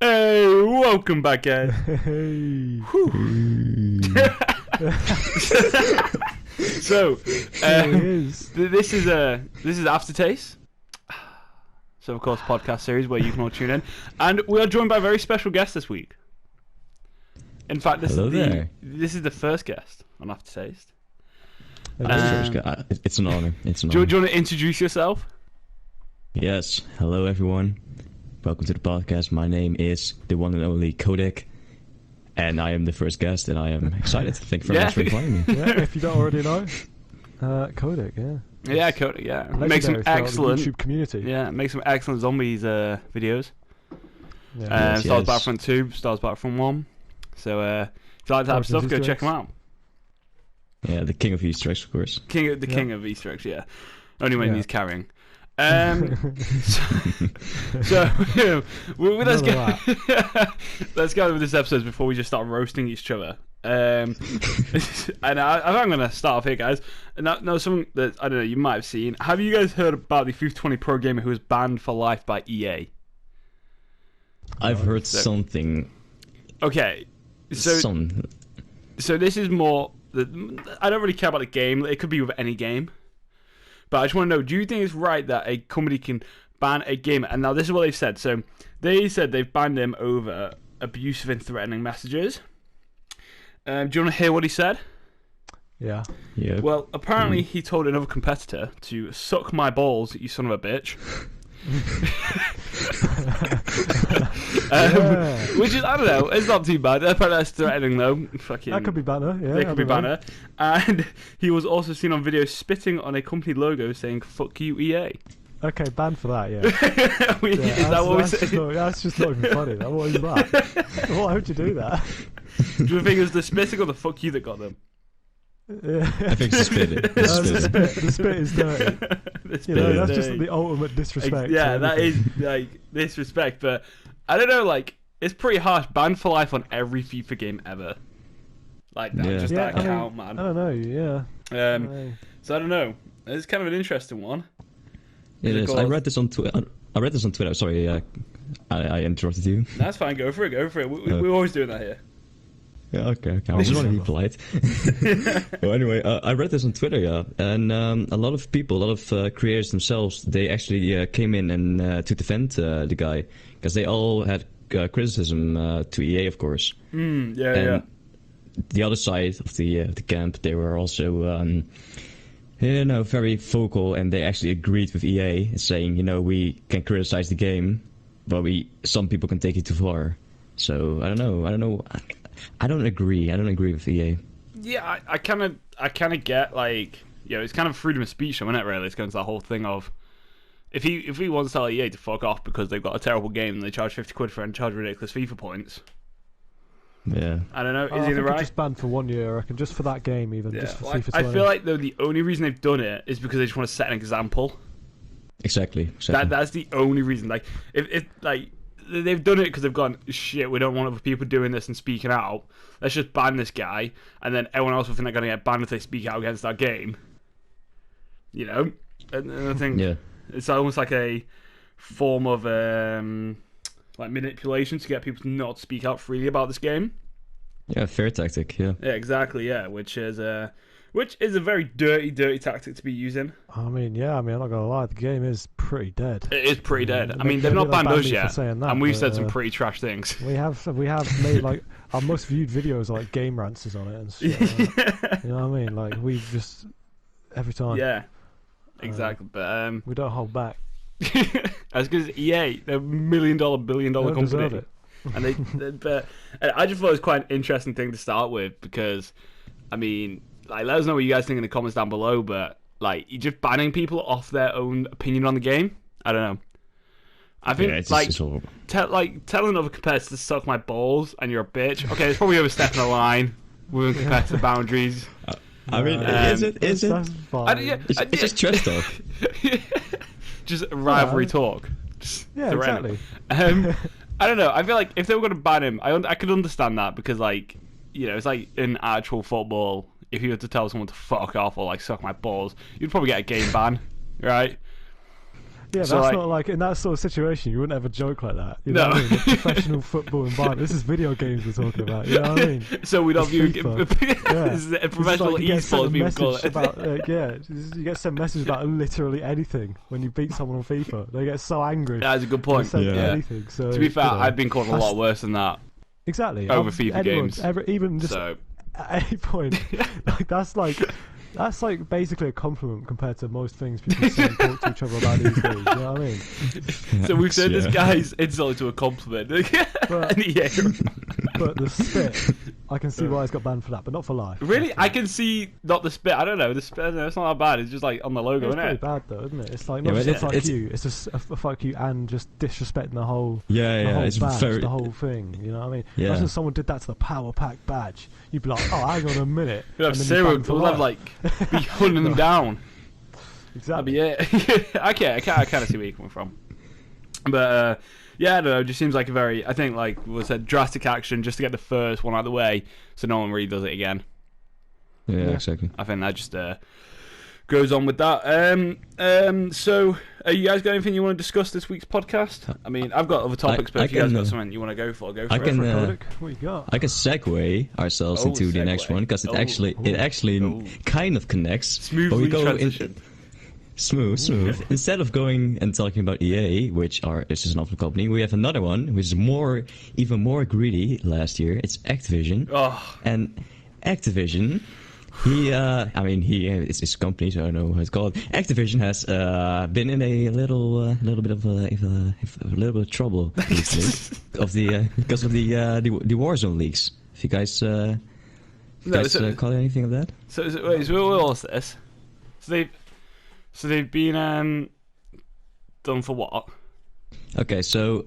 Hey, welcome back, guys. Hey. So, this is AfterTaste. So, of course, podcast series where you can all tune in, and we are joined by a very special guest this week. In fact, this is the first guest on AfterTaste. It's an honor. Do you want to introduce yourself? Yes. Hello, everyone. Welcome to the podcast. My name is the one and only Codic, and I am the first guest, and I am excited. Thank you very much for inviting me. Yeah, if you don't already know, Codic, yeah. Yeah, Codic, yeah. Make some excellent YouTube community. Yeah, make some excellent zombies videos. Yeah. Stars Battlefront 2, Stars Battlefront 1. So, if you like that type of stuff, go check them out. Yeah, the king of Easter eggs, of course. King of Easter eggs, yeah. Only when he's carrying. Let's go with this episode before we just start roasting each other. And I'm going to start off here, guys. Now, something that I don't know you might have seen. Have you guys heard about the FIFA 20 pro gamer who was banned for life by EA? I've heard something. Okay, so this is more. I don't really care about the game. It could be with any game. But I just want to know, do you think it's right that a company can ban a gamer? And now this is what they've said. So they said they've banned him over abusive and threatening messages. Do you want to hear what he said? Yeah. Well, apparently he told another competitor to suck my balls, you son of a bitch. Which is, I don't know, it's not too bad. Apparently that's threatening though. That could be banner, yeah. That could be banner. And he was also seen on video spitting on a company logo saying "fuck you, EA." Okay, banned for that, yeah. Is that what we said? That's just not even funny. What is that? Why would you do that? Do you think it was the spitting or the "fuck you" that got them? Yeah. I think it's the spit is dirty. That's just the ultimate disrespect. Yeah, that is like disrespect. But I don't know, like it's pretty harsh. Banned for life on every FIFA game ever. Like that, just that count, man. I don't know. Yeah. So I don't know. It's kind of an interesting one. It is. I read this on Twitter. Sorry, I interrupted you. That's fine. Go for it. We're always doing that here. Yeah, okay. I just want to be polite. Well, anyway, I read this on Twitter, and a lot of people, a lot of creators themselves, they actually came in and to defend the guy, because they all had criticism to EA, of course. Yeah. The other side of the camp, they were also, very vocal, and they actually agreed with EA, saying, we can criticize the game, but some people can take it too far. So I don't know. I don't agree. I don't agree with EA. Yeah, I kind of get, like, it's kind of freedom of speech, isn't it? Really, it's going to that whole thing of if he wants to tell EA to fuck off because they've got a terrible game and they charge £50 for it and charge ridiculous FIFA points. Yeah. I don't know. Is he right? Just banned for 1 year, I reckon, just for that game, even just for FIFA 20. I feel like though the only reason they've done it is because they just want to set an example. Exactly. That's the only reason. Like, if they've done it because they've gone, shit, we don't want other people doing this and speaking out. Let's just ban this guy, and then everyone else will think they're going to get banned if they speak out against that game. And I think it's almost like a form of like manipulation to get people to not speak out freely about this game. Yeah, fair tactic. Yeah. Yeah, exactly. Yeah, which is a very dirty tactic to be using. I'm not gonna lie, the game is pretty dead. It is pretty dead. I mean, they've not banned us yet, and we've said some pretty trash things. We have made like our most viewed videos are like game rants on it and shit. You know what I mean? Like we just every time. Yeah, exactly. But we don't hold back. As good as EA, they're $1 billion company, and but I just thought it was quite an interesting thing to start with because, I mean. Like, let us know what you guys think in the comments down below, but, like, you're just banning people off their own opinion on the game? I don't know. I think, telling other competitors to suck my balls and you're a bitch, okay, it's probably overstepping the line within competitive boundaries. I mean, is it? It's just trash talk. Just rivalry talk. Exactly. I don't know, I feel like if they were going to ban him, I could understand that because, like, it's like in actual football. If you were to tell someone to fuck off or like suck my balls, you'd probably get a game ban, right? Yeah, So, that's like, not like in that sort of situation. You wouldn't have a joke like that. You know what I mean? A professional football environment. This is video games we're talking about. You know what I mean? So we don't view FIFA. this is a professional esports. People call it. About, you get sent a message about literally anything when you beat someone on FIFA. They get so angry. That's a good point. Anything. So, to be fair, I've been called a lot worse than that. Exactly. Over FIFA games. Even just at any point, that's like basically a compliment compared to most things people say and talk to each other about these days. You know what I mean? So we've said this guy's insult to a compliment. But the spit, I can see why he's got banned for that, but not for life. Really? I can see not the spit. I don't know. The spit, no, it's not that bad. It's just like on the logo, It's isn't pretty it? bad though, isn't it? It's like not just a fuck you. It's just a fuck you and just disrespecting the whole it's badge, very, the whole thing. You know what I mean? Yeah. Imagine someone did that to the PowerPack badge. You'd be like, oh, hang on a minute. We'll have zero. We'll have like be hunting them down. Exactly. Okay, I kind of see where you're coming from. But yeah, I don't know. It just seems like a very, I think, like was said, drastic action just to get the first one out of the way, so no one really does it again. Yeah, exactly. I think that just goes on with that. So, you guys got anything you want to discuss this week's podcast? I mean, I've got other topics, but if you guys got something you want to go for, go for it. Codic, what you got? I can segue ourselves into the next one because it actually kind of connects. Smoothly transition. Smooth. Instead of going and talking about EA, which is an awful company, we have another one which is even more greedy. Last year, it's Activision. Oh. And Activision, it's his company, so I don't know how it's called. Activision has been in a little bit of trouble recently because of the Warzone leaks. If you guys, call it anything of that? So what was this? So they've been done for what? Okay, so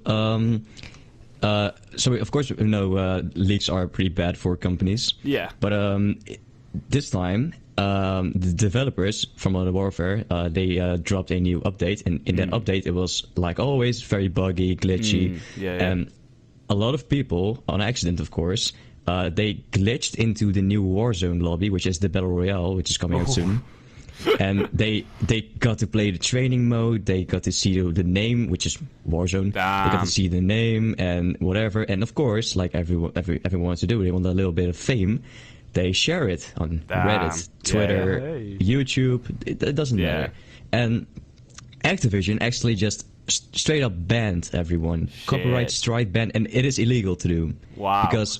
of course we know leaks are pretty bad for companies. Yeah. But this time, the developers from Modern Warfare they dropped a new update, and in that update it was like always very buggy, glitchy, and a lot of people, on accident of course, they glitched into the new Warzone lobby, which is the Battle Royale, which is coming out soon. And they got to play the training mode. They got to see the name, which is Warzone. Damn. They got to see the name and whatever. And of course, like everyone wants to do, they want a little bit of fame. They share it on Reddit, Twitter, YouTube. It doesn't matter. And Activision actually just straight up banned everyone. Shit. Copyright strike ban, and it is illegal to do. Wow. Because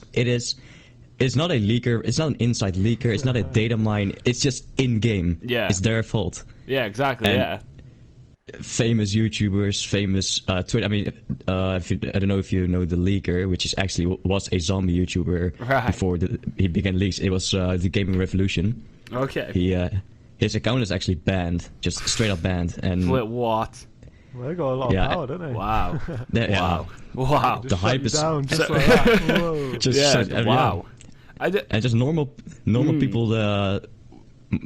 it's not a leaker, it's not an inside leaker, it's not a data mine, it's just in-game. Yeah. It's their fault. Yeah, exactly, and famous YouTubers, famous Twitter, I mean, I don't know if you know the leaker, which was a zombie YouTuber before he began leaks. It was the Gaming Revolution. Okay. His account is actually banned, just straight up banned. And what? Well, they got a lot of power, don't they? Wow. Wow. The hype is down just like that. Whoa. Wow. And just normal people,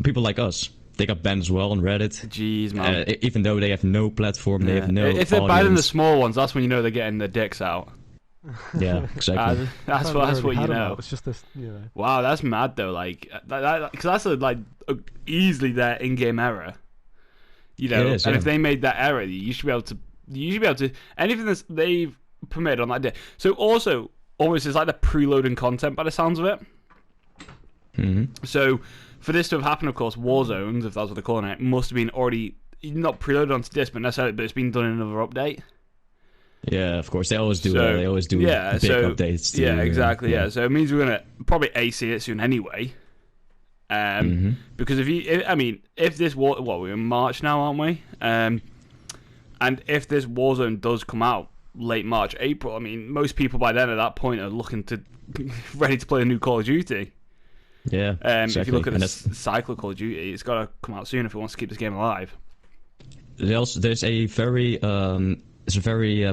people like us, they got banned as well on Reddit. Jeez, man. Even though they have no platform, they have no If they're banning the small ones, that's when you know they're getting their dicks out. Yeah, exactly. That's what you know. It's just this, you know. Wow, that's mad though. Like, because that's easily their in-game error. You know, and if they made that error, you should be able to. Anything that they've permitted on that day. So also. Almost it's like they're preloading content by the sounds of it. Mm-hmm. So for this to have happened, of course, Warzones, if that's what they're calling it, must have been already not preloaded onto disc, but necessarily, but it's been done in another update. Yeah, of course they always do. They always do big updates. Yeah, exactly. Yeah, so it means we're gonna probably see it soon anyway. Because if this we're in March now, aren't we? And if this Warzone does come out late March, April, I mean, most people by then at that point are looking to ready to play a new Call of Duty. Yeah, exactly. If you look at the cycle of Call of Duty, it's got to come out soon if it wants to keep this game alive. There's a very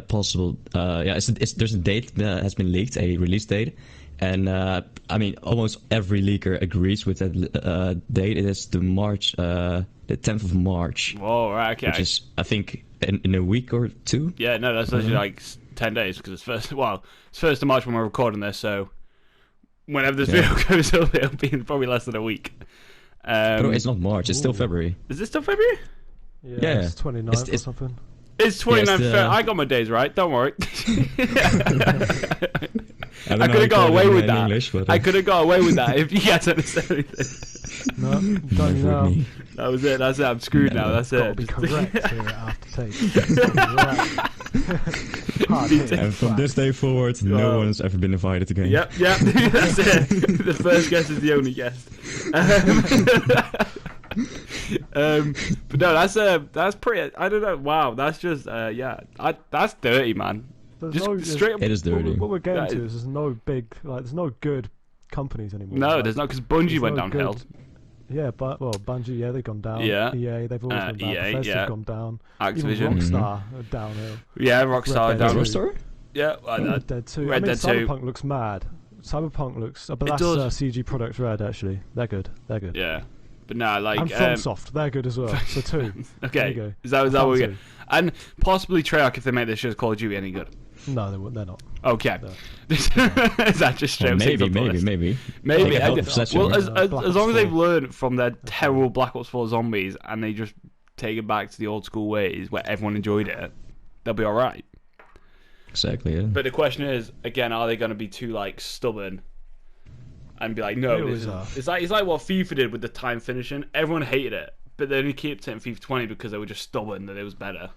possible there's a date that has been leaked, a release date, and almost every leaker agrees with that date. It is the 10th of March. Whoa, right, okay. Which is, I think, in a week or two. Yeah, no, that's actually like 10 days because it's 1st of March when we're recording this, so whenever this video goes up, it'll be probably less than a week. But it's not March, it's still February. Is this still February? Yeah. It's 29th or something. It's 29th. Yes, I got my days right. Don't worry. I I could have got away with that. English, but, I could have got away with that if you guys understand anything. No, don't you never know? me. That was it. That's it. I'm screwed now. That's Got to it. be correct here at AfterTaste. Hard hit. And from this day forward, no one's ever been invited again. Yep. That's it. The first guest is the only guest. But no, that's pretty. I don't know. Wow, that's just that's dirty, man. Just straight up. It is dirty. What we're getting to is there's no big, there's no good companies anymore. No, like, there's not, because Bungie went downhill. Good, yeah, but Bungie, they've gone down. Yeah. EA, they've always gone down. EA, Bethesda's gone down. Activision. Even Rockstar are downhill. Yeah, Rockstar Red Dead down. 2. Rockstar? Yeah, Red Dead 2. Red Dead 2. Cyberpunk looks mad. Cyberpunk looks, but that's CG Product Red actually. They're good. Yeah, but no, like and FromSoft, they're good as well. So two. Okay, There you go. is that what we get? And possibly Treyarch if they make this shit Call of Duty any good. No, they're not. Okay. No. Is that just straight Maybe. Maybe. Take a Well, as Black long as Ops they've 4. learned from their terrible Black Ops 4 zombies and they just take it back to the old school ways where everyone enjoyed it, they'll be all right. Exactly. Yeah. But the question is, again, are they going to be too like stubborn and be like, no, this is... It's like what FIFA did with the time finishing. Everyone hated it, but they only kept it in FIFA 20 because they were just stubborn that it was better.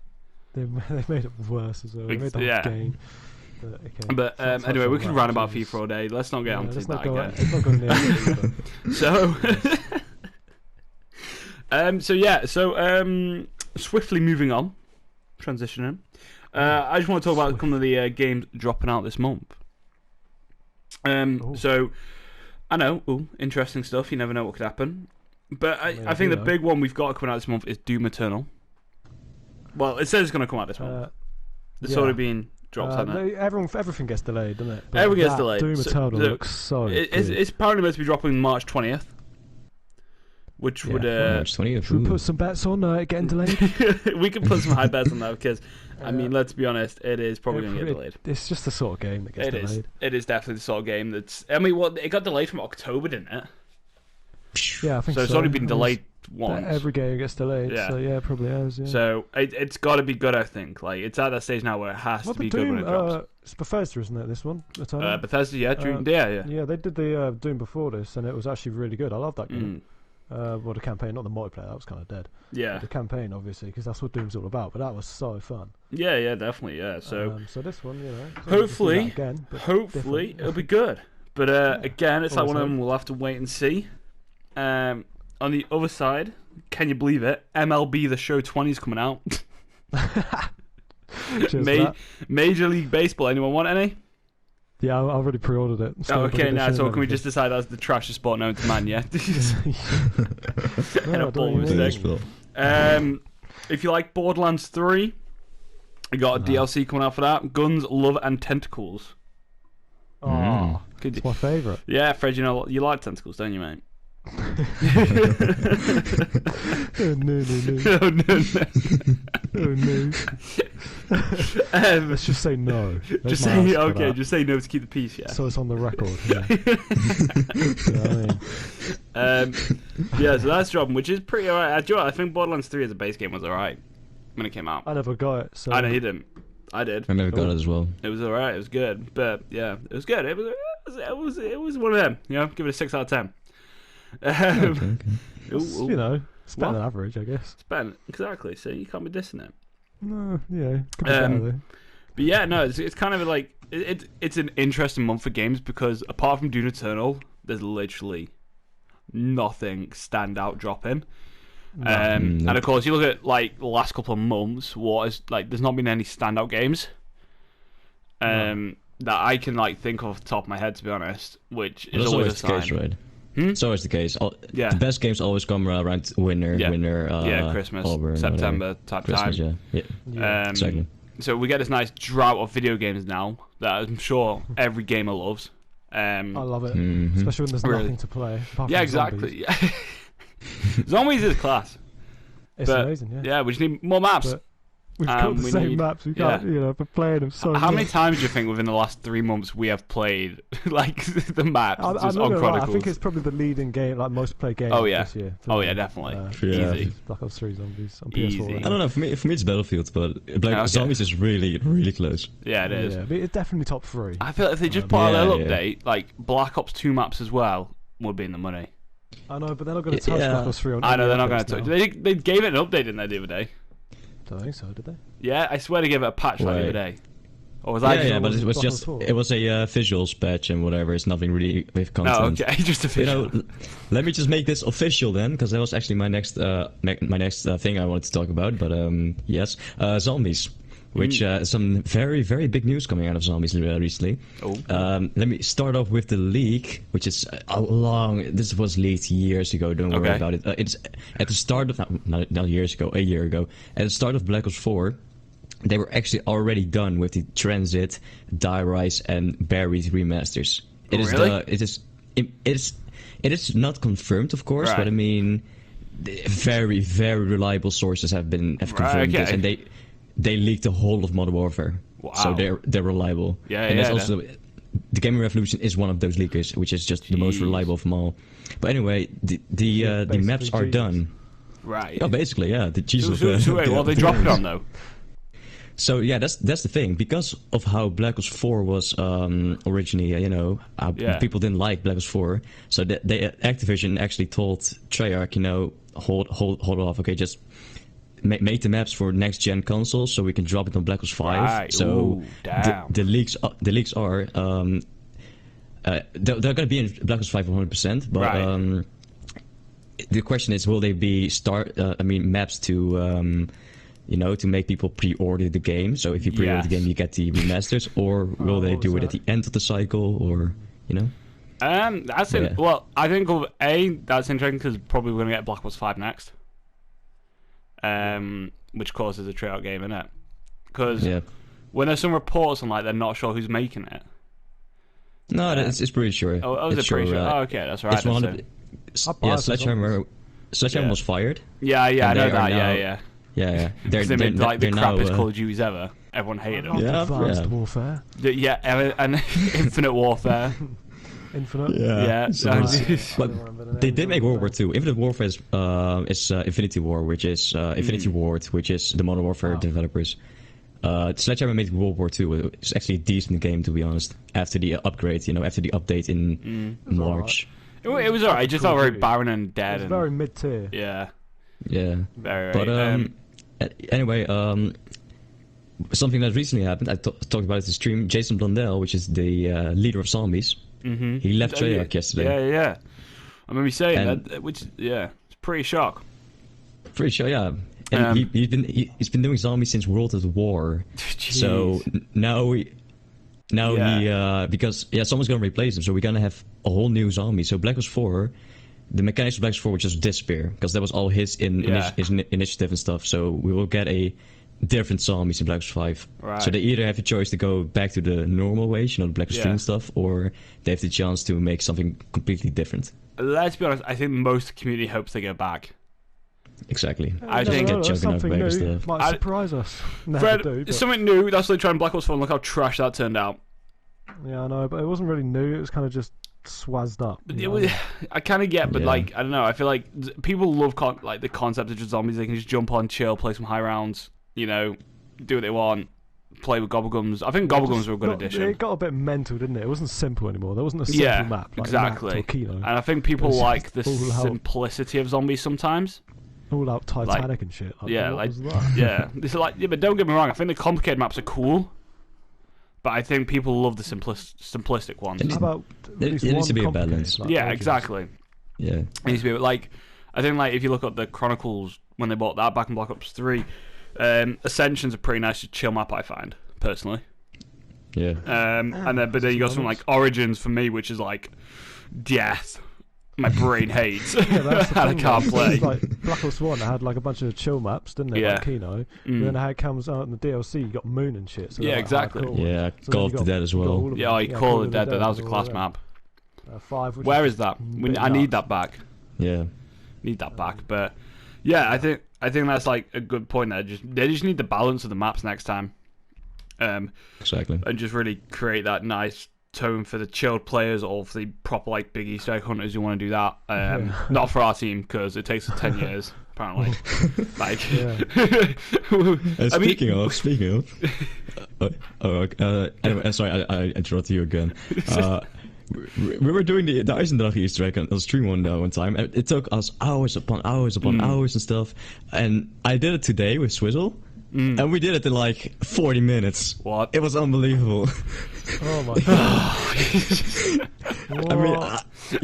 They made it worse as well. They made the whole game. But anyway, we can rant about FIFA all day. Let's not get onto that again. Let's not go near FIFA. So swiftly moving on, transitioning. I just want to talk about some of the games dropping out this month. So I know, interesting stuff. You never know what could happen. But I think the big one we've got coming out this month is Doom Eternal. Well, it says it's going to come out this month. It's already been dropped, hasn't it? Everything gets delayed, doesn't it? But everything gets delayed. Doom Eternal looks so good. It's apparently meant to be dropping March 20th. Which would... March 20th. Should we put some bets on getting delayed? We can put some high bets on that because, I mean, let's be honest, it is probably going to get delayed. It's just the sort of game that gets delayed. It is definitely the sort of game that's... I mean, it got delayed from October, didn't it? Yeah, I think so. So it's only been delayed once. Every game gets delayed, so yeah, it probably has. Yeah. So it's got to be good, I think. Like it's at that stage now where it has to be good when it drops. It's Bethesda, isn't it? This one, Bethesda, yeah, yeah. They did the Doom before this, and it was actually really good. I love that game. Well, the campaign, not the multiplayer. That was kind of dead. Yeah, but the campaign, obviously, because that's what Doom's all about. But that was so fun. Yeah, definitely, yeah. So this one, hopefully, hopefully it'll be good. But again, it's like one of them we'll have to wait and see. On the other side, can you believe it? MLB The Show 20 is coming out. Major League Baseball. Anyone want any? Yeah, I already pre-ordered it. So okay, now so can we just decide that's the trashiest sport known to man? Yeah. If you like Borderlands 3, you got a DLC coming out for that. Guns, Love, and Tentacles. Oh, it's my favourite. Yeah, Fred, you like tentacles, don't you, mate? No. Oh no. Let's just say no. Just say no to keep the peace, yeah. So it's on the record. Yeah. So that's dropping, which is pretty alright. I think Borderlands 3 as a base game was alright when it came out. I never got it. So I know you didn't. I did. I never got it as well. It was alright. It was good, but yeah, it was good. It was one of them. You know, give it a 6 out of 10. Okay. It's better than average, I guess. It's better, exactly. So you can't be dissing it. No, yeah. Could be better, though. But yeah, no, it's kind of like it's an interesting month for games because apart from Doom Eternal, there's literally nothing standout dropping. And of course, you look at like the last couple of months, there's not been any standout games. That I can like think of off the top of my head, to be honest, which is always a sign. Case, right? It's always the case. The best games always come around winter, Christmas, October, September type Christmas, time. Yeah. Exactly. So we get this nice drought of video games now that I'm sure every gamer loves. I love it, especially when there's nothing to play. Yeah, exactly. Zombies is class. It's amazing, yeah. Yeah, we just need more maps. We've got the same maps. We can't, we're playing them so How much. many times do you think within the last 3 months we have played like the maps I'm just not on gonna lie, Chronicles? I think it's probably the leading game, like most played game this year. Yeah, definitely. Easy. Black Ops 3 Zombies on Easy. PS4. I don't know. For me, it's Battlefield, but Zombies is really, really close. Yeah, it is. Yeah, but it's definitely top 3. I feel like if they just put a little update, like Black Ops 2 maps as well, would be in the money. I know, but they're not going to touch Black Ops 3 on. I know they're not going to touch. They gave it an update, didn't they, the other day? Don't think so, did they? Yeah, I swear they gave it a patch like the other day. Or was but it was a visuals patch and whatever. It's nothing really with content. Oh, okay, just official. Let me just make this official then, because that was actually my next thing I wanted to talk about. But yes, zombies, which some very, very big news coming out of zombies recently. Let me start off with the leak, which is this was leaked years ago. Don't worry about it. It's at the start of not years ago, a year ago, at the start of Black Ops 4. They were actually already done with the Transit, Die Rise, and Buried remasters. It is not confirmed, of course, but I mean, very, very reliable sources have confirmed this, and they leaked the whole of Modern Warfare. Wow. So they're reliable. There's also the Gaming Revolution is one of those leakers, which is just the most reliable of them all. But anyway, the maps are done. Right. Oh, basically, yeah. The Jesus. So wait, what are they dropping on though? So yeah, that's the thing. Because of how Black Ops 4 was originally, people didn't like Black Ops 4. So Activision actually told Treyarch, hold off, okay, just make the maps for next gen consoles, so we can drop it on Black Ops 5. Right. So ooh, damn. the leaks are they're going to be in Black Ops 5 100%. But the question is, will they be maps to to make people pre-order the game. So if you pre-order the game, you get the remasters, or will they do it at the end of the cycle, or That's it. Well, I think that's interesting because probably we're gonna get Black Ops 5 next. Which causes a Treyarch game, innit? Because when there's some reports on they're not sure who's making it. No, it's pretty sure. Oh, is it pretty sure? Oh, okay, that's right. It's Sledgehammer was fired. Yeah, I know that. Yeah. Yeah. They made the crappiest Call of Duties ever. Everyone hated them. Advanced Warfare. And Infinite Warfare. Infinite. Yeah. But they did make World War II. Infinite Warfare is Infinity War, which is Infinity Ward, which is the Modern Warfare developers. Sledgehammer made World War II. It's actually a decent game, to be honest. After the upgrade, after the update in March. Right. It was alright. It just felt very barren and dead. It was very mid-tier. Yeah. Yeah. Very. But anyway, something that recently happened, I talked about it in the stream. Jason Blundell, which is the leader of Zombies, he left Treyarch yesterday. Yeah. I remember you saying that, which, it's pretty shock. Pretty sure, yeah. And he's been doing Zombies since World at War. Jeez. So now he because someone's gonna replace him, so we're gonna have a whole new Zombie. So Black Ops 4. The mechanics of Black Ops 4 would just disappear, because that was all his initiative and stuff. So we will get a different zombies in Black Ops 5. Right. So they either have a choice to go back to the normal ways, the Black Ops 3 and stuff, or they have the chance to make something completely different. Let's be honest, I think most community hopes they go back. Exactly. I think something new might surprise us. Fred, something new, that's what they tried in Black Ops 4, and look how trash that turned out. Yeah, I know, but it wasn't really new, it was kind of just swazzed up. I kind of get, but I don't know. I feel like people love the concept of just zombies. They can just jump on, chill, play some high rounds, do what they want, play with gobblegums. I think gobblegums were a good addition. It got a bit mental, didn't it? It wasn't simple anymore. There wasn't a simple map. Exactly. And I think people like the simplicity of zombies sometimes. All out Titanic and shit. But don't get me wrong. I think the complicated maps are cool. But I think people love the simplistic ones. How about it needs to be a balance. Exactly. Yeah. It needs to be I think if you look at the Chronicles when they bought that back in Black Ops 3, Ascension's a pretty nice chill map, I find personally. Yeah. But then you got something like Origins for me, which is death. My brain hates. And I can't play. Black Ops 1 had a bunch of chill maps, didn't it? Like Kino. And then how it comes out in the DLC, you got Moon and shit. So exactly. Yeah, Call of the Dead as well. Call of the Dead, that was a class map. 5. Where is that? I need that back. Yeah. Need that back. But Yeah, I think that's like a good point. There, they just need the balance of the maps next time. Exactly. And just really create that nice tone for the chilled players or for the proper like big Easter egg hunters who want to do that. Not for our team because it takes 10 years apparently. Like, speaking of, anyway, sorry, I interrupted you again. We were doing the Eisendrach Easter egg on stream one time. It took us hours upon hours and stuff. And I did it today with Swizzle. And we did it in like 40 minutes. What? It was unbelievable. Oh my god. I mean,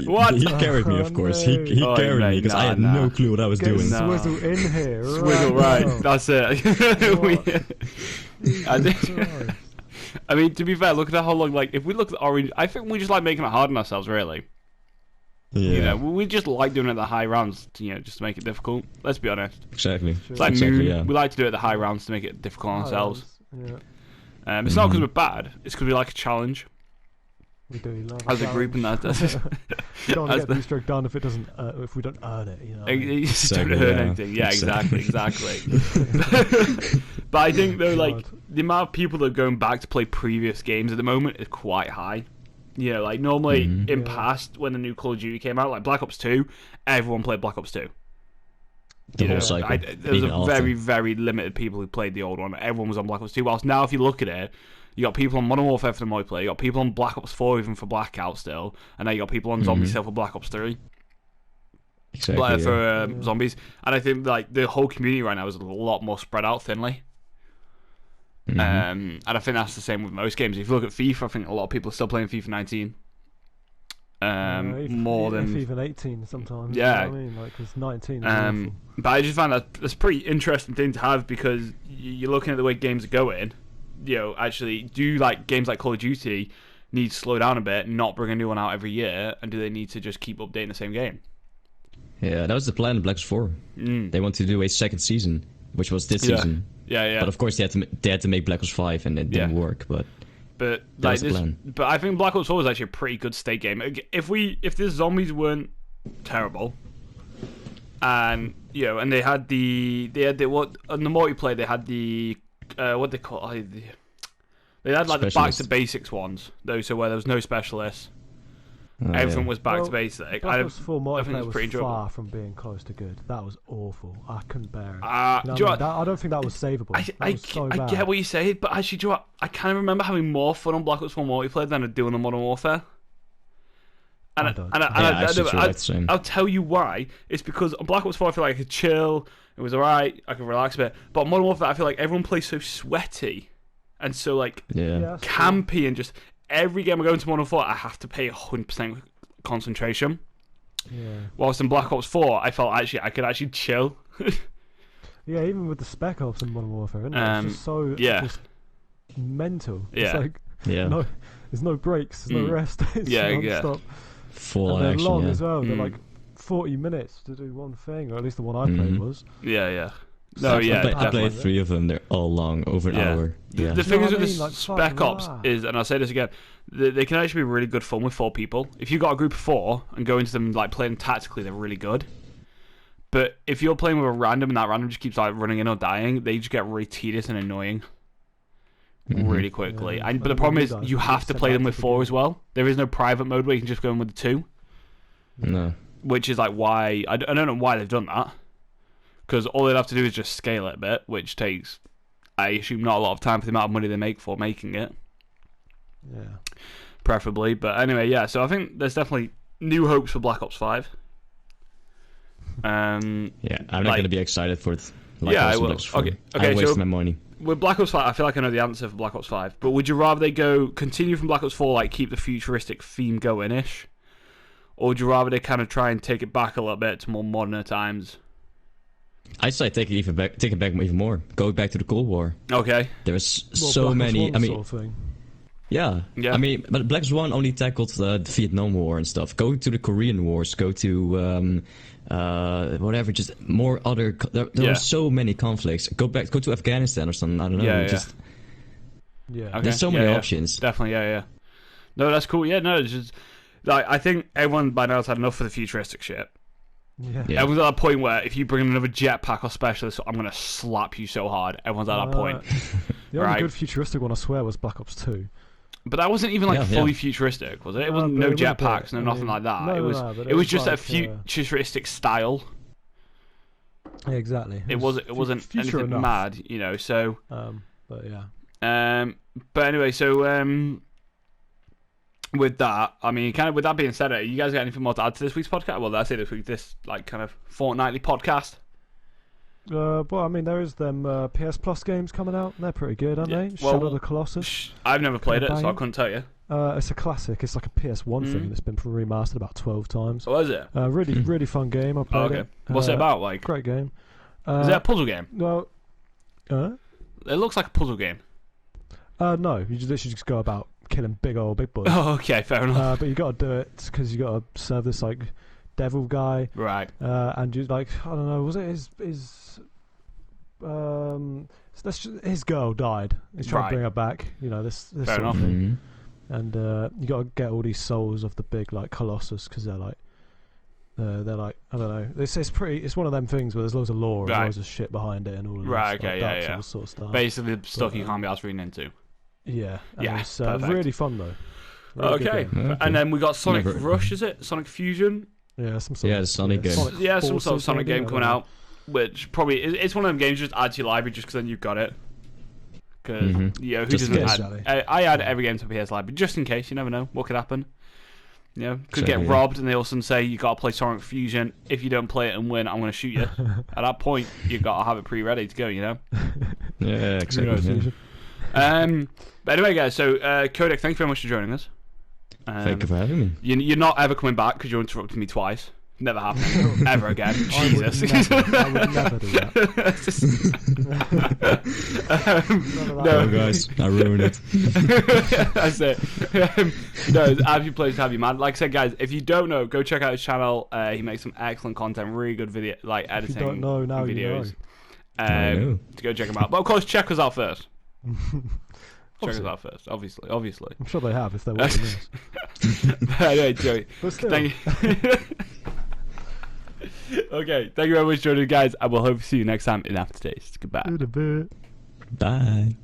what? He carried me, of course. He carried me because I had no clue what I was doing. Swizzle in here. Swizzle, right? That's it. I mean, to be fair, look at how long. Like, if we look at Orange, I think we just like making it hard on ourselves, really. Yeah. You know, we just like doing it at the high rounds, just to make it difficult. Let's be honest. Exactly. It's like Moon. We like to do it at the high rounds to make it difficult on ourselves. Yeah. It's not because we're bad. It's because we like a challenge. We do love as a group, and that. We don't get the Easter egg done if we don't earn it. You know. You just don't earn anything. Yeah, exactly. But I think though, like the amount of people that are going back to play previous games at the moment is quite high. You know, like normally in past when the new Call of Duty came out, like Black Ops 2, everyone played Black Ops 2. The whole cycle. There was a very, very limited people who played the old one. Everyone was on Black Ops 2. Whilst now, if you look at it, you got people on Modern Warfare for the multiplayer, you got people on Black Ops 4 even for Blackout still, and now you got people on Zombies still for Black Ops 3. Exactly. For Zombies. And I think like the whole community right now is a lot more spread out thinly. And I think that's the same with most games. If you look at FIFA, I think a lot of people are still playing FIFA 19. More than FIFA 18 sometimes. Yeah, you know what I mean, like because 19. Is awful. But I just find that's a pretty interesting thing to have because you're looking at the way games are going. You know, actually, do like games like Call of Duty need to slow down a bit, not bring a new one out every year, and do they need to just keep updating the same game? Yeah, that was the plan in Black Ops 4. They want to do a second season, which was this season. Yeah. But of course, they had to make Black Ops 5, and it didn't work. But like this, but I think Black Ops 4 was actually a pretty good state game. If the zombies weren't terrible, and and they had what on the multiplayer they had the what they call they had like the back to basics ones, those so where there was no specialists. Everything was back to basic. Black Ops 4 multiplayer was far from being close to good. That was awful. I couldn't bear it. I don't think that was savable. I get what you say, but actually, do you know what? I kind of remember having more fun on Black Ops 4 multiplayer than I do on the Modern Warfare. I'll tell you why. It's because on Black Ops 4 I feel like I could chill. It was alright. I could relax a bit. But on Modern Warfare I feel like everyone plays so sweaty and so like campy and just every game I go into Modern Warfare I have to pay 100% concentration. Yeah. Whilst in Black Ops 4 I felt I could actually chill. Yeah, even with the Spec Ops in Modern Warfare, isn't it? It's just so just mental. Yeah. It's like there's no breaks, there's no rest. It's non-stop. Full and they're action, long as well. They're like 40 minutes to do one thing, or at least the one I played was. Yeah. No, I played 3 of them. They're all long, over an hour. Yeah. The thing is with the Spec Ops is, and I'll say this again, they can actually be really good fun with 4 people. If you've got a group of 4 and go into them like playing tactically, they're really good. But if you're playing with a random and that random just keeps like running in or dying, they just get really tedious and annoying really quickly. But the problem is you have to play them with 4 as well. There is no private mode where you can just go in with the 2. No. Which is like why I don't know why they've done that. Because all they'd have to do is just scale it a bit, which takes, I assume, not a lot of time for the amount of money they make for making it. Yeah. Preferably. But anyway, yeah, so I think there's definitely new hopes for Black Ops 5. I'm not going to be excited for it. I will. Okay, I wasted so my money. With Black Ops 5, I feel like I know the answer for Black Ops 5. But would you rather they continue from Black Ops 4, like keep the futuristic theme going-ish? Or would you rather they kind of try and take it back a little bit to more modern times? I'd say take it back even more. Go back to the Cold War. Okay. There's so many. I mean, sort of thing. Yeah. I mean, but Black Ops 1 only tackled the Vietnam War and stuff. Go to the Korean Wars. Go to whatever. Just more other. There are so many conflicts. Go to Afghanistan or something. I don't know. Okay. There's so many options. Definitely. Yeah. No, that's cool. Yeah. No, it's just like I think everyone by now has had enough of the futuristic shit. Yeah. Yeah. Everyone's at that point where if you bring another jetpack or specialist, I'm gonna slap you so hard. Everyone's at that point. The only Right. good futuristic one I swear was Black Ops 2. But that wasn't even like Yeah, fully yeah. futuristic, was it? It No, wasn't but no it was a jetpacks, bit. no I nothing mean, like that. no, it was but it was was just like, a futuristic style. Yeah, exactly. It wasn't future anything enough. mad, you know. So, But yeah. but anyway, so with that, I mean, kind of with that being said, you guys got anything more to add to this week's podcast? Well, that's it. This like kind of fortnightly podcast. Well, I mean, there is them PS Plus games coming out. They're pretty good, aren't they? Well, Shadow of the Colossus. I've never played it, so I banging. couldn't tell you. It's a classic. It's like a PS1 thing that's been remastered about 12 times. Oh, is it? Really fun game. I played Oh, okay. it. What's it about? Like, Great game. is it a puzzle game? Well, It looks like a puzzle game. no. You literally just go about killing big boys. Oh, okay, fair enough. But you got to do it because you got to serve this like devil guy. Right. And you like, I don't know, was it his girl died. He's trying Right. to bring her back. You know, this Fair sort enough. of thing. And you got to get all these souls of the big like Colossus because they're like I don't know. It's one of them things where there's loads of lore and Right. loads of shit behind it and all of Right, this, okay, like, Dark yeah. Souls sort of stuff. Basically, stuff But, you can't be asked reading into. Yeah, and Yeah, it's perfect. really fun though. Really good Okay. game. Okay. And then we got Sonic Never- Rush, is it? Sonic Fusion? Yeah, some sort Yeah, of the Sonic game. Yeah, some sort of Forces Sonic maybe, game I coming don't know. out, which probably it's one of them games you just add to your library just because then you've got it. Because who Just in doesn't case. add? I add every game to my PS library just in case. You never know what could happen. You know, could Same get here. robbed, and they also say you got to play Sonic Fusion. If you don't play it and win, I'm going to shoot you. At that point, you got to have it pre-ready to go. You know. Yeah, exactly. Yeah. But anyway, guys. So, Codic, thank you very much for joining us. Thank you for having me. You're not ever coming back because you interrupted me twice. Never happening ever again. Jesus. I would never do that. Oh, guys, I ruined it. That's it. No, it's absolutely a pleasure to have you, man. Like I said, guys, if you don't know, go check out his channel. He makes some excellent content, really good video, like editing. If you don't know, now you videos. know. To go check them out. But of course, check us out first. Check us Obviously. out first. Obviously. I'm sure they have if they're watching this. But anyway, Joey, But still. thank you. Okay, thank you very much for joining, guys. I will hope to see you next time in AfterTaste. Goodbye. In a bit. Bye.